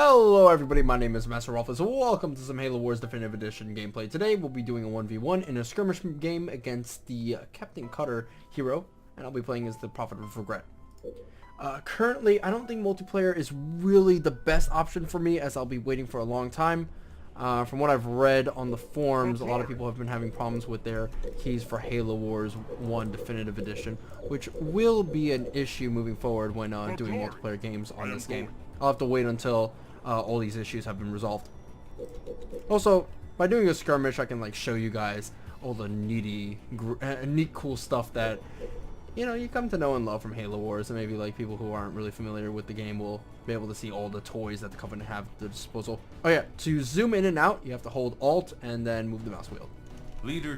Hello everybody, my name is Master Rolfus. Welcome to some Halo Wars Definitive Edition gameplay. Today we'll be doing a 1v1 in a skirmish game against the Captain Cutter hero, and I'll be playing as the Prophet of Regret. Currently, I don't think multiplayer is really the best option for me, as I'll be waiting for a long time. From what I've read on the forums, a lot of people have been having problems with their keys for Halo Wars 1 Definitive Edition, which will be an issue moving forward when doing multiplayer games on this game. I'll have to wait until all these issues have been resolved. Also, by doing a skirmish, I can like show you guys all the neat cool stuff that you come to know and love from Halo Wars, and maybe like people who aren't really familiar with the game will be able to see all the toys that the Covenant have at their disposal. Oh yeah, to zoom in and out, you have to hold Alt and then move the mouse wheel.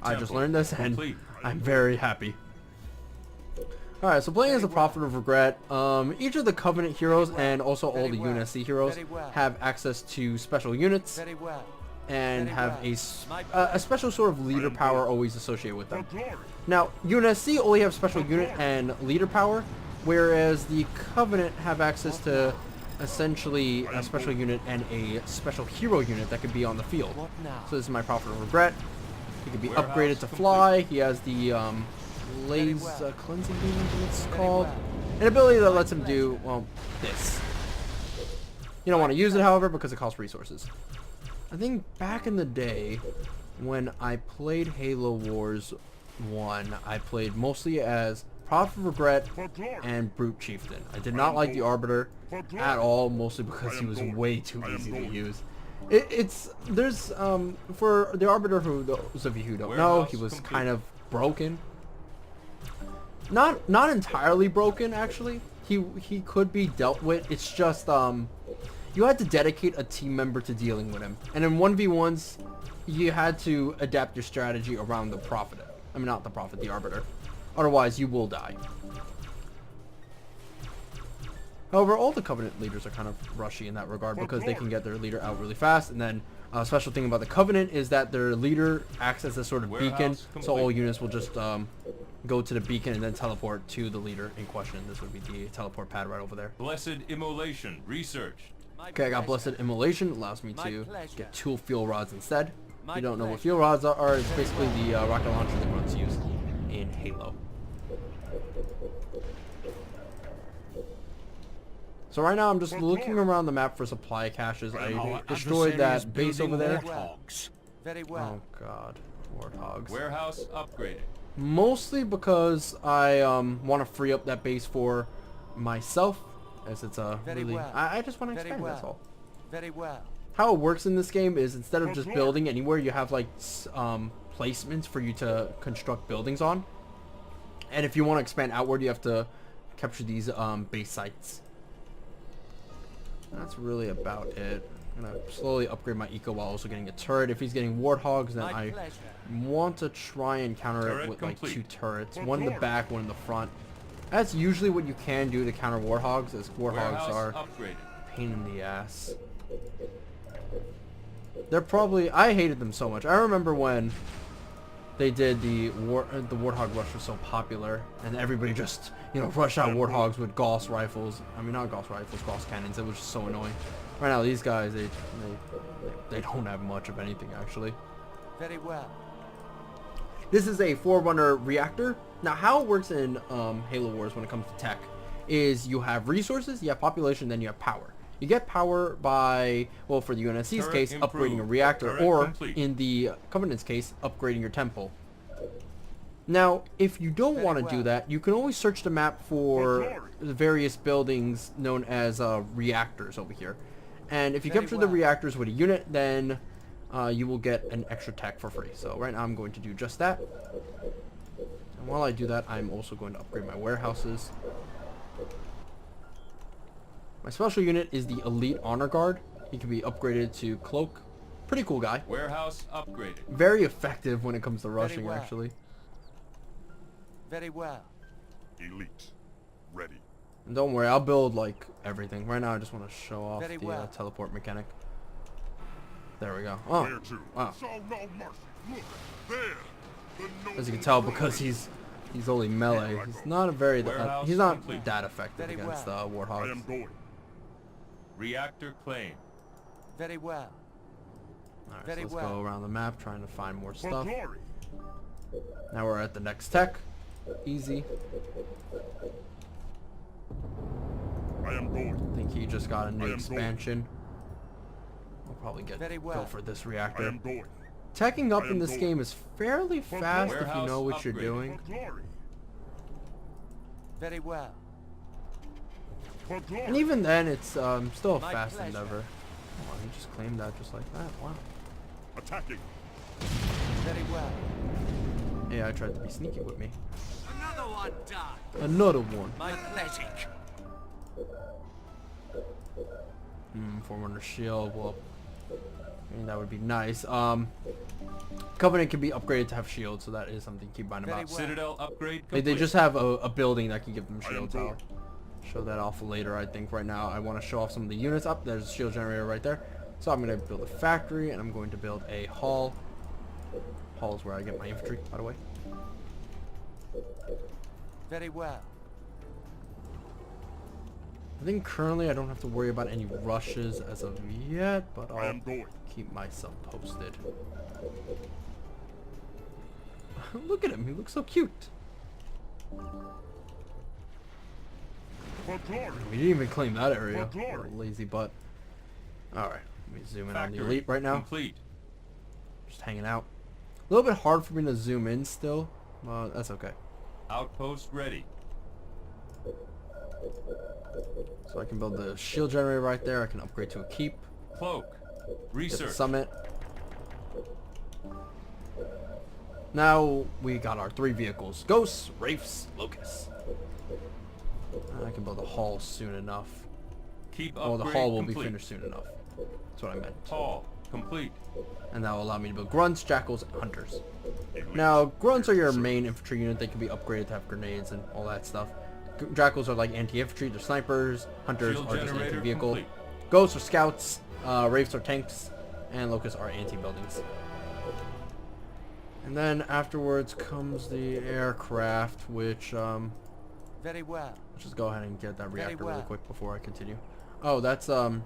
I just learned this and I'm very happy. Alright, so playing as the Prophet of Regret, each of the Covenant heroes and also all the UNSC heroes have access to special units and have a special sort of leader power always associated with them. Now, UNSC only have special unit and leader power, whereas the Covenant have access to essentially a special unit and a special hero unit that could be on the field. So this is my Prophet of Regret. He can be upgraded to fly. He has the laser cleansing beam, I think it's called. An ability that lets him do, well, this. You don't want to use it, however, because it costs resources. I think back in the day, when I played Halo Wars 1, I played mostly as Prophet of Regret and Brute Chieftain. I did not like the Arbiter at all, mostly because he was way too easy to use. For the Arbiter, who those of you who don't know, he was kind of broken. Not entirely broken, actually. He could be dealt with. It's just you had to dedicate a team member to dealing with him, and in 1v1s you had to adapt your strategy around the Prophet. I mean, not the Prophet, the Arbiter. Otherwise, you will die. However, all the Covenant leaders are kind of rushy in that regard because they can get their leader out really fast, and then a special thing about the Covenant is that their leader acts as a sort of beacon, so all units will just go to the beacon and then teleport to the leader in question. This would be the teleport pad right over there. Blessed Immolation research. Okay, I got Blessed Immolation. It allows me to get 2 fuel rods instead. If you don't know what fuel rods are, it's basically the rocket launcher that runs used in Halo. So right now I'm just looking around the map for supply caches. I destroyed that base over there. Oh god, warthogs. Warehouse upgraded. Mostly because I want to free up that base for myself, as it's a really I just want to expand. That's all. Very well. How it works in this game is instead of just building anywhere, you have like placements for you to construct buildings on. And if you want to expand outward, you have to capture these base sites. That's really about it. I'm gonna slowly upgrade my eco while also getting a turret. If he's getting warthogs, then I want to try and counter it with like 2 turrets, one in the back, one in the front. That's usually what you can do to counter warthogs, as warthogs are a pain in the ass. They're probably, I hated them so much. I remember when they did the warthog rush was so popular, and everybody just rush out warthogs with Gauss rifles. I mean, not Gauss rifles, Gauss cannons. It was just so annoying. Right now, these guys they don't have much of anything actually. Very well. This is a Forerunner reactor. Now, how it works in Halo Wars when it comes to tech is you have resources, you have population, then you have power. You get power by, well, for the UNSC's case, upgrading a reactor, or in the Covenant's case, upgrading your temple. Now, if you don't want to do that, you can always search the map for the various buildings known as reactors over here. And if you capture the reactors with a unit, then you will get an extra tech for free. So right now I'm going to do just that. And while I do that, I'm also going to upgrade my warehouses. My special unit is the Elite Honor Guard. He can be upgraded to Cloak. Pretty cool guy. Warehouse upgraded. Very effective when it comes to rushing, actually. Very well. Elite. Ready. And don't worry, I'll build like everything. Right now I just want to show off the teleport mechanic. There we go. Oh, wow. As you can tell, because he's only melee, he's not a very he's not that effective against warthogs. Reactor claim. Very well. Alright, so Very let's well. go around the map trying to find more For stuff. glory. Now we're at the next tech. Easy. I am going. I think he just got a I new am expansion. We'll probably Very go well. for this I reactor. am going. Teching up I in am this going. game is fairly For fast if you warehouse know what you're upgraded. doing. For glory. Very well. For glory. And even then, it's still a My fast pleasure. endeavor. Oh, he just claimed that just like that. Wow. Attacking. Very well. AI tried to be sneaky with me. Another one died. Another one. Pathetic. Forerunner shield. Well, I mean, that would be nice. Covenant can be upgraded to have shields, so that is something to keep in mind Very about. well. Citadel upgrade They complete. just have a building that can give them I am shields. I'll going. show that off later. I think right now I want to show off some of the units. Up there's a shield generator right there. So I'm going to build a factory and I'm going to build a hall. Hall is where I get my infantry, by the way. Very well. I think currently I don't have to worry about any rushes as of yet, but I I'll am going. keep myself posted. Look at him, he looks so cute. For glory. We didn't even claim that area. For glory. What a lazy butt. Alright, let me zoom in on the Factory elite right now. Complete. Just hanging out. A little bit hard for me to zoom in still. That's okay. Outpost ready. So I can build the shield generator right there. I can upgrade to a keep. Cloak. Get the Research. summit. Now we got our 3 vehicles. Ghosts, Wraiths, Locusts. I can build a hall soon enough. Keep Oh, upgrade the hall will complete. be finished soon enough. That's what I meant. Hall complete. And that will allow me to build grunts, jackals, and hunters. Elite. Now, grunts are your main infantry unit. They can be upgraded to have grenades and all that stuff. Jackals are like anti-infantry. They're snipers. Hunters Shield are just generator anti-vehicle. complete. Ghosts are scouts. Wraiths are tanks. And locusts are anti-buildings. And then afterwards comes the aircraft, which Very well. let's just go ahead and get that reactor really well. quick before I continue. Oh, that's a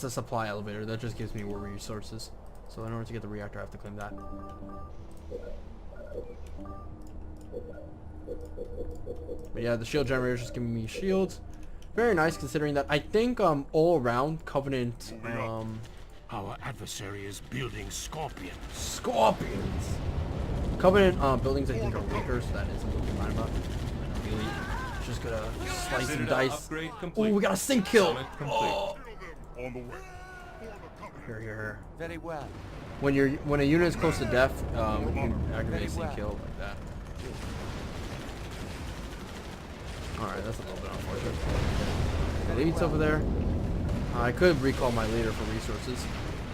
supply elevator. That just gives me more resources. So in order to get the reactor, I have to claim that. But yeah, the shield generator is just giving me shields. Very nice considering that I think all around Covenant Our adversary is building scorpions. Scorpions. Covenant buildings I think are weaker, so that is something to keep in mind about. And really just gonna slice and Citadel dice. upgrade Oh, complete. we got a sync kill. Summit complete. Oh. On the way. For the covenant. Here, here. Very well. When a unit is close to death, you can activate a Very sync well. kill like that. Alright, that's a little bit unfortunate. Very Elites well. over there. I could recall my leader for resources.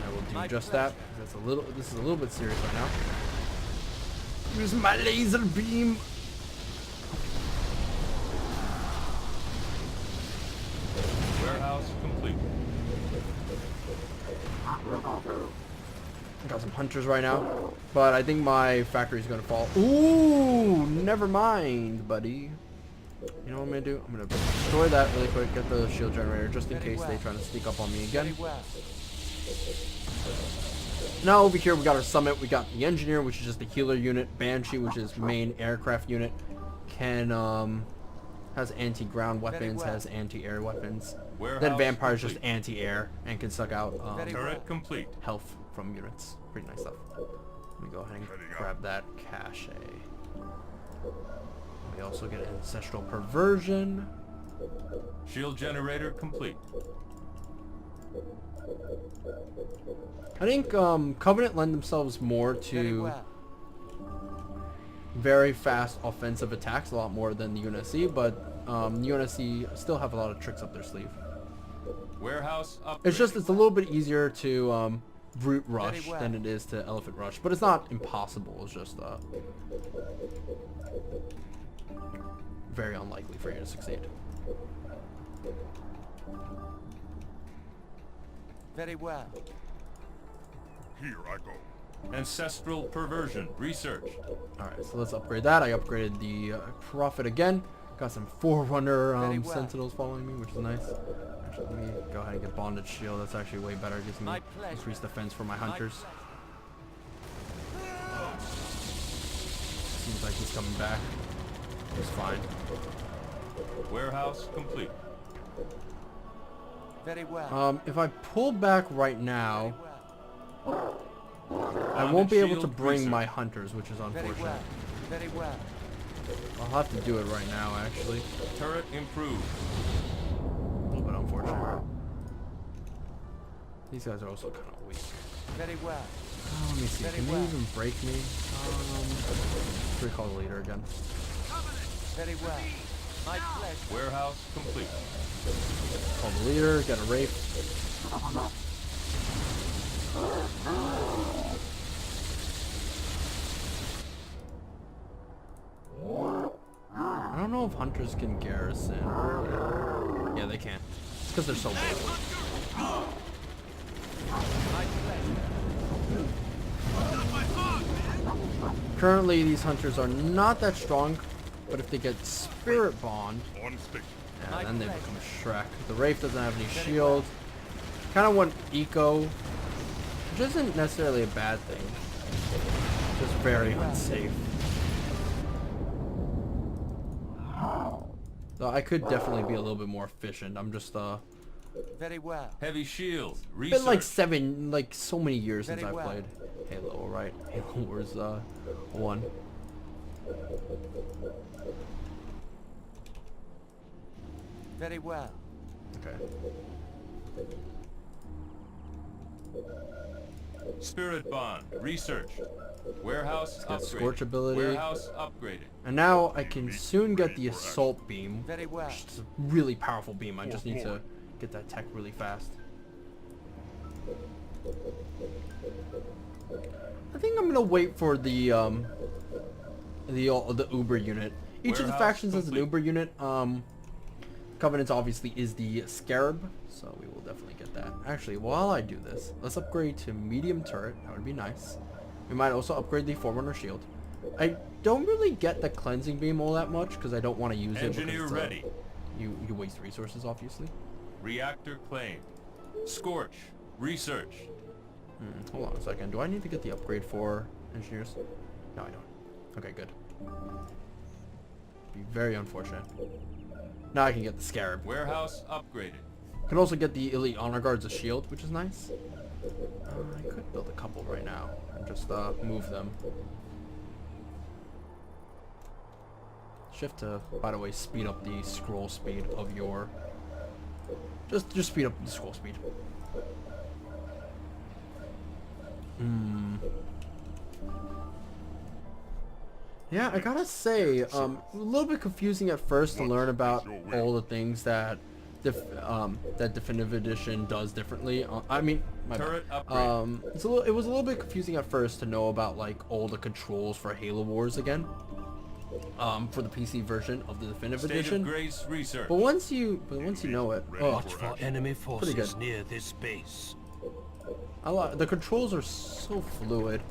I will do My just pleasure. that. This is a little bit serious right now. Use my laser beam. Warehouse complete. Got some hunters right now, but I think my factory is gonna fall. Ooh, never mind, buddy. You know what I'm gonna do? I'm gonna destroy that really quick. Get the shield generator just in Very case they well. try to sneak up on me Very again. well. Now over here we got our summit. We got the engineer, which is just the healer unit. Banshee, which is main aircraft unit, can has anti-ground weapons, well. has anti-air weapons. Then Warehouse vampire is just complete. anti-air and can suck out Very well. Turret complete. health from units. Pretty nice stuff. Let me go ahead and Heading grab that cache. We also get ancestral perversion. Shield generator complete. I think Covenant lend themselves more Very to well. very fast offensive attacks, a lot more than the UNSC, but the UNSC still have a lot of tricks up their sleeve. Warehouse upgrade. It's just it's a little bit easier to brute rush well. than it is to elephant rush, but it's not impossible. It's just very unlikely for you to succeed. Very well. Here I go. Ancestral perversion. Research. Alright, so let's upgrade that. I upgraded the Prophet again. Got some Forerunner Very well. Sentinels following me, which is nice. Actually, let me go ahead and get bondage shield. That's actually way better. It gives me My pleasure. increased defense for my hunters. Seems like he's coming back. He's fine. Warehouse complete. Very well. If I pull back right now, Well. I won't be able to Shield bring research. my hunters, which is Very unfortunate. well. Very well. I'll have to do it right now, actually. Turret improved. A little bit unfortunate. These guys are also kind of weak. Very well. Let me see. Very Can they well. even break me? Recall the leader again. Very well. My pleasure. Warehouse complete. Call the leader. Get a rape. I don't know if hunters can garrison. Yeah, they can. It's because they're so big. My pleasure. Currently, these hunters are not that strong, but if they get spirit bond, On station. yeah, then they become Shrek. The Wraith doesn't have any shield. Kind of want eco, which isn't necessarily a bad thing. Just very unsafe. So I could definitely be a little bit more efficient. I'm just Very well. Heavy shield. been like Research. so many years since Very I well. played Halo, right? Halo Wars 1. Very well. Okay. Spirit bond. Research. Warehouse get upgraded. Scorch ability. Warehouse upgraded. And now I can soon get the assault beam. Very well. Which is a really powerful beam. I just need to get that tech really fast. I think I'm gonna wait for the Uber unit. Each of the Warehouse factions has an complete. Uber unit. Covenant's obviously is the Scarab, so we will definitely get that. Actually, while I do this, let's upgrade to medium turret. That would be nice. We might also upgrade the Forerunner shield. I don't really get the cleansing beam all that much because I don't want to use it. Engineer because, ready. You waste resources, obviously. Reactor claimed. Scorch. Research. Hold on a second. Do I need to get the upgrade for engineers? No, I don't. Okay, good. Be very unfortunate. Now I can get the Scarab. Warehouse upgraded. Can also get the Elite Honor Guards a shield, which is nice. I could build a couple right now and just move them. Shift to, by the way, speed up the scroll speed of your. Just speed up the scroll speed. Yeah, I gotta say, a little bit confusing at first to learn about all the things that that Definitive Edition does differently. I mean, my bad. Turret upgrade. It was a little bit confusing at first to know about like all the controls for Halo Wars again. For the PC version of the Definitive State Edition. of Grace research. But once you know it, Watch for enemy forces good. near this base. the controls are so fluid.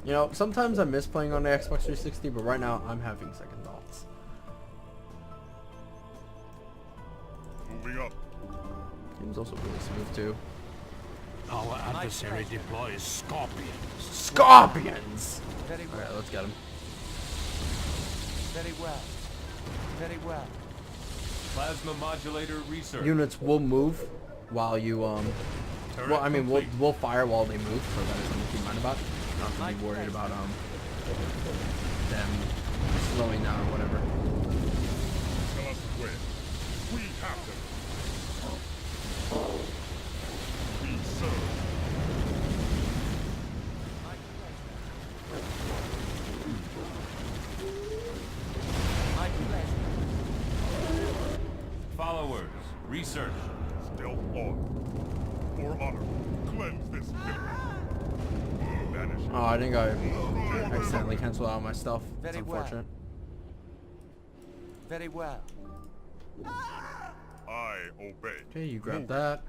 You know, sometimes I miss playing on the Xbox 360, but right now I'm having second thoughts. Moving up. Game's also really smooth too. Our adversary deploys scorpions. Scorpions! Very well. Alright, let's get him. Very well. Very well. Plasma modulator research. Units will move while you Turret well, I mean complete. we'll fire while they move, so that is something to keep in mind about. Not to be worried about them slowing down or whatever. Tell us where. We have them. We serve. My pleasure. Followers. Research. Stealth on. For honor. Cleanse this village. Vanish. Oh, I think I accidentally canceled out my stuff. That's Very well. unfortunate. Very well. I obey. Okay, you grab that.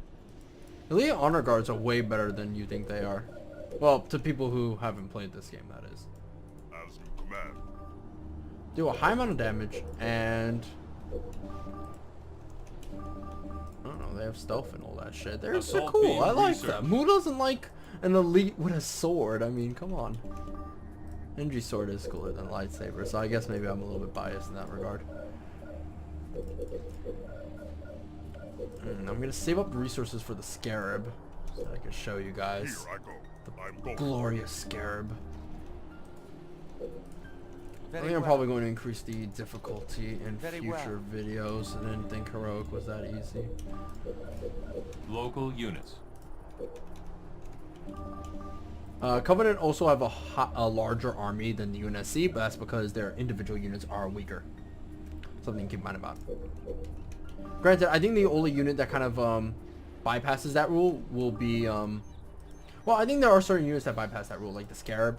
Elite Honor Guards are way better than you think they are. Well, to people who haven't played this game, that is. As you command. Do a high amount of damage and they have stealth and all that shit. They're Assault cool. beam I like research. them. Who doesn't like an elite with a sword? I mean, come on. Ninja sword is cooler than lightsaber, so I guess maybe I'm a little bit biased in that regard. I'm gonna save up resources for the Scarab so that I can show you guys Here I go. I'm going. glorious Scarab. I Very think I'm well. probably going to increase the difficulty in Very future videos. I didn't think heroic was that easy. Local units. Covenant also have a larger army than the UNSC, but that's because their individual units are weaker. Something to keep in mind about. Granted, I think the only unit that kind of bypasses that rule will be well, I think there are certain units that bypass that rule, like the Scarab.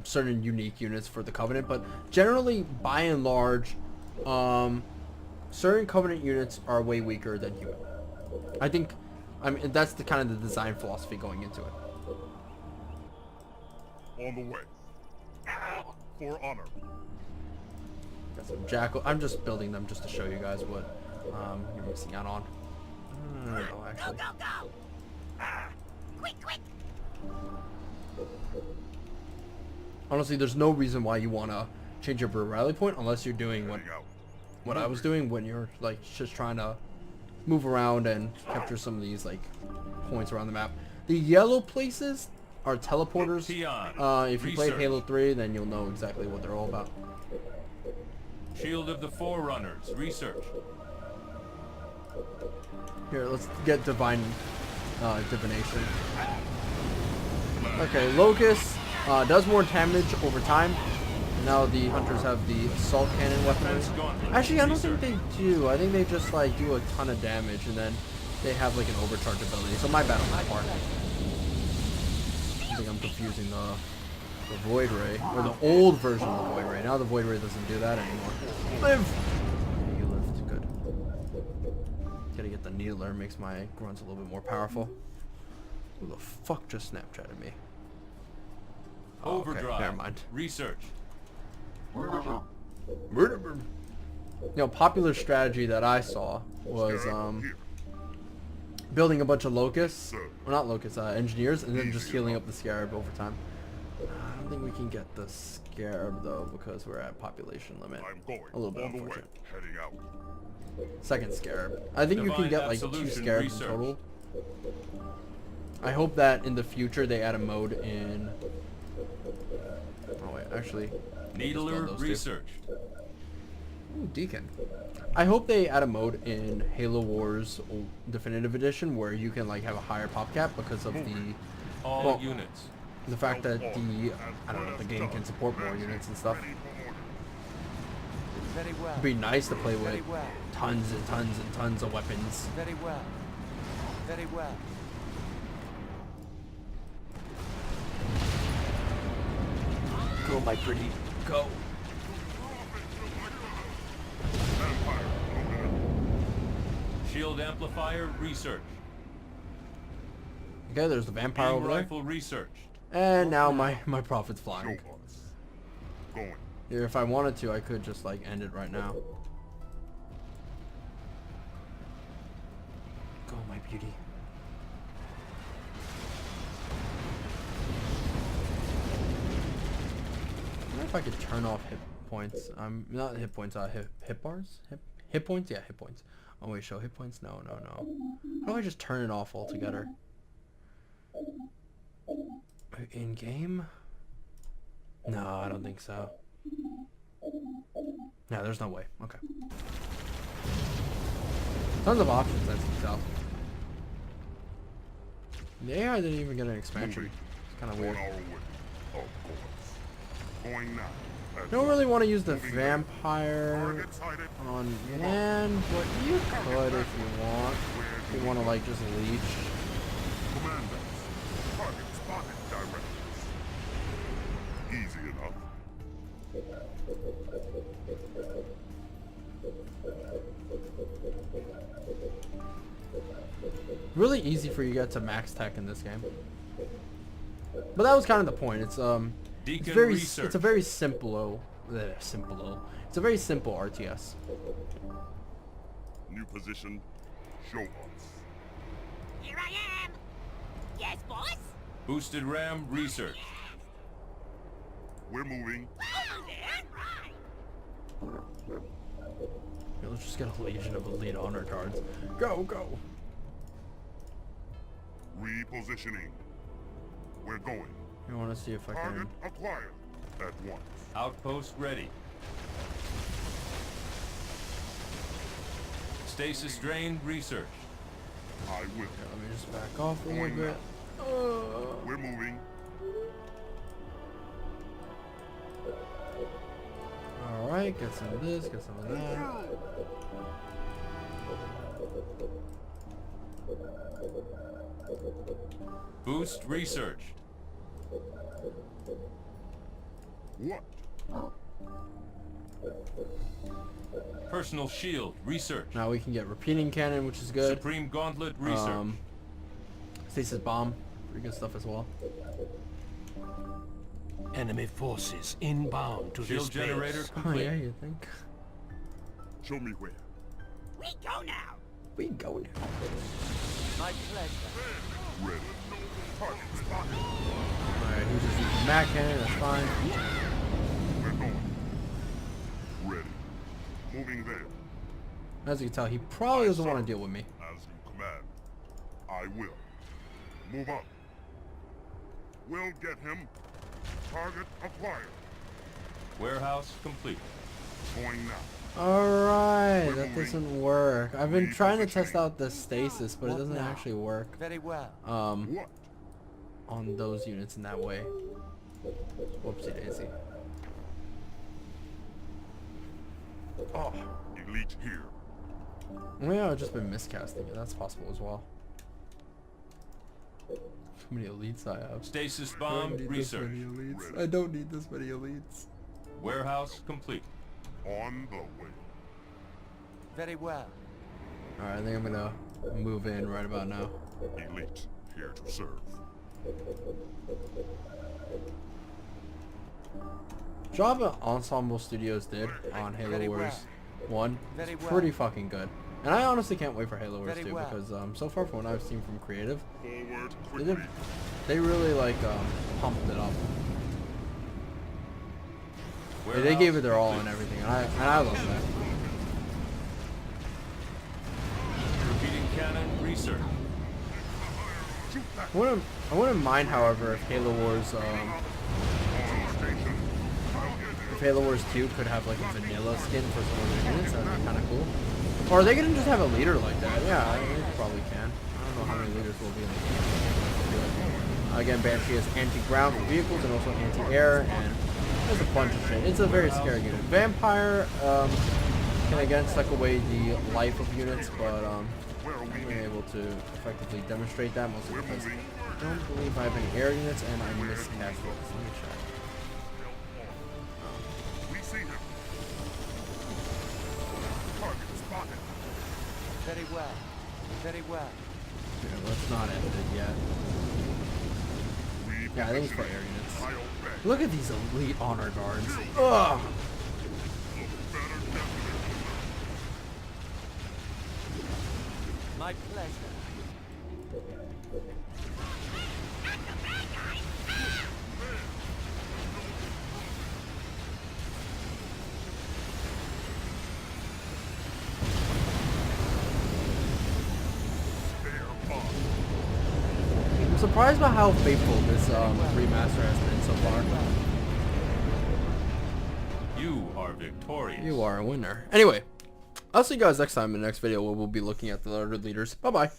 Certain unique units for the Covenant, but generally, by and large, certain Covenant units are way weaker than human. I mean, that's the kind of the design philosophy going into it. On the way. For honor. Got some jackal. I'm just building them just to show you guys what you're missing out on. No, actually. Honestly, there's no reason why you want to change your rally point unless you're doing Heading out. what I was doing when you're like just trying to move around and capture some of these like points around the map. The yellow places are teleporters. Peon. If you played Research. Halo 3, then you'll know exactly what they're all about. Shield of the Forerunners. Research. Here, let's get divine divination. Okay, Locust does more damage over time. Now the hunters have the assault cannon weaponry. Defense gauntlet. Actually, I don't think Research. they do. I think they just like do a ton of damage and then they have like an overcharge ability. So my bad on that part. I think I'm confusing the Void Ray, or the old version of the Void Ray. Now the Void Ray doesn't do that anymore. Live! Okay, you lived. Good. Gotta get the Needler. Makes my grunts a little bit more powerful. Who the fuck just Snapchatted me? Oh, okay, Overdrive. never mind. Research. You know, popular strategy that I saw was Here. building a bunch of locusts, well not locusts, engineers, and then just healing up the Scarab over time. I don't think we can get the Scarab though because we're at population limit. I'm going. A little bit On the way. unfortunate. Heading out. Second Scarab. I think you can Divine get like 2 Absolution Scarabs Research. in total. I hope that in the future they add a mode in. Oh wait, actually. Needler. those two. Research. Ooh, Deacon. I hope they add a mode in Halo Wars Definitive Edition where you can like have a higher pop cap because of All Well, units. the fact that I don't know, the game can support more units and stuff. Ready for order. Very well. It'd be nice to play Very with well. tons and tons and tons of weapons. Very well. Very well. Go, my pretty, go. Empire. Loaded. Shield amplifier. Research. Okay, there's the vampire Beam over there. rifle. Researched. And now my prophet's Show flying. us. Going. Here, if I wanted to, I could just like end it right now. Go, my beauty. I wonder if I could turn off hit points. Not hit points. Hit bars. Hit points. Yeah, hit points. Oh wait, show hit points. No. How do I just turn it off altogether? In game? No, I don't think so. No, there's no way. Okay. Tons of options, as you can tell. The AI didn't even get an expansion. It's kind of On weird. our way. Of course. Going now. I don't really want to use the vampire Target sighted. on land, but you could if you want. If you want to like just leech. Commanders. Target spotted. Directions. Easy enough. Really easy for you to get to max tech in this game. But that was kind of the point. It's Deacon very research. it's a very simple it's a very simple RTS. New position. Show us. Here I am! Yes, boss? Boosted Ram research. We're moving. Over there! Right! Yeah, let's just get a legion of elite honor guards. Go, go. Repositioning. We're going. I want to see if I Target can. acquired. At once. Outpost ready. Stasis drain research. I will. Yeah, let me just back off a little Going bit. We're moving. Alright, get some of this, get some of that. Boost research. What? Personal shield research. Now we can get repeating cannon, which is good. Supreme gauntlet research. Stasis bomb, pretty good stuff as well. Enemy forces inbound to Shield this generator base. Oh complete. yeah, you think? Show me where. We go now! We go now. My pleasure. Ready. Target spotted. Alright, he's just using Mac cannon, that's fine. We're going. Ready. Moving there. As you can tell, he probably doesn't want to deal with me. As you command. I will. Move up. We'll get him. Target acquired. Warehouse complete. Going now. Alright, that doesn't work. I've been trying to test out the stasis, but it What doesn't now? actually work. Very well. What? On those units in that way. Whoopsie daisy. Oh. Elite here. Maybe I've just been miscasting it. That's possible as well. How many elites I have. Stasis I bomb don't need this research. many elites. I don't need this many elites. Warehouse complete. On the way. Very well. Alright, I think I'm gonna move in right about now. Elite here to serve. Job that Ensemble Studios did on Halo Very Wars well. 1 Very is well. pretty fucking good. And I honestly can't wait for Halo Wars Very 2 well. because so far from what I've seen from creative, Forward they, quickly. did, they really like pumped it up. They gave it their all and everything, and I love that. Repeating cannon research. I wouldn't mind, however, if Halo Wars Station. if Halo Wars 2 could have like a vanilla skin for some of the units. That'd be kind of cool. Or they could just have a leader like that. Yeah, they probably can. I don't know how many leaders will be in the game. Again, Banshee has anti-ground for vehicles and also anti-air, and there's a bunch of shit. It's a very scary unit. Vampire can again suck away the life of units, but I'm able to effectively demonstrate that mostly because I don't believe I have any air units and I miscast this. Let me check. We see him. Target spotted. Very well. Very well. Yeah, let's not end it yet. Yeah, I think it's for air units. I'll bet. Look at these elite honor guards. Ugh. My pleasure. I'm surprised by how faithful this remaster has been so far. You are victorious. You are a winner. Anyway, I'll see you guys next time in the next video where we'll be looking at the other leaders. Bye bye.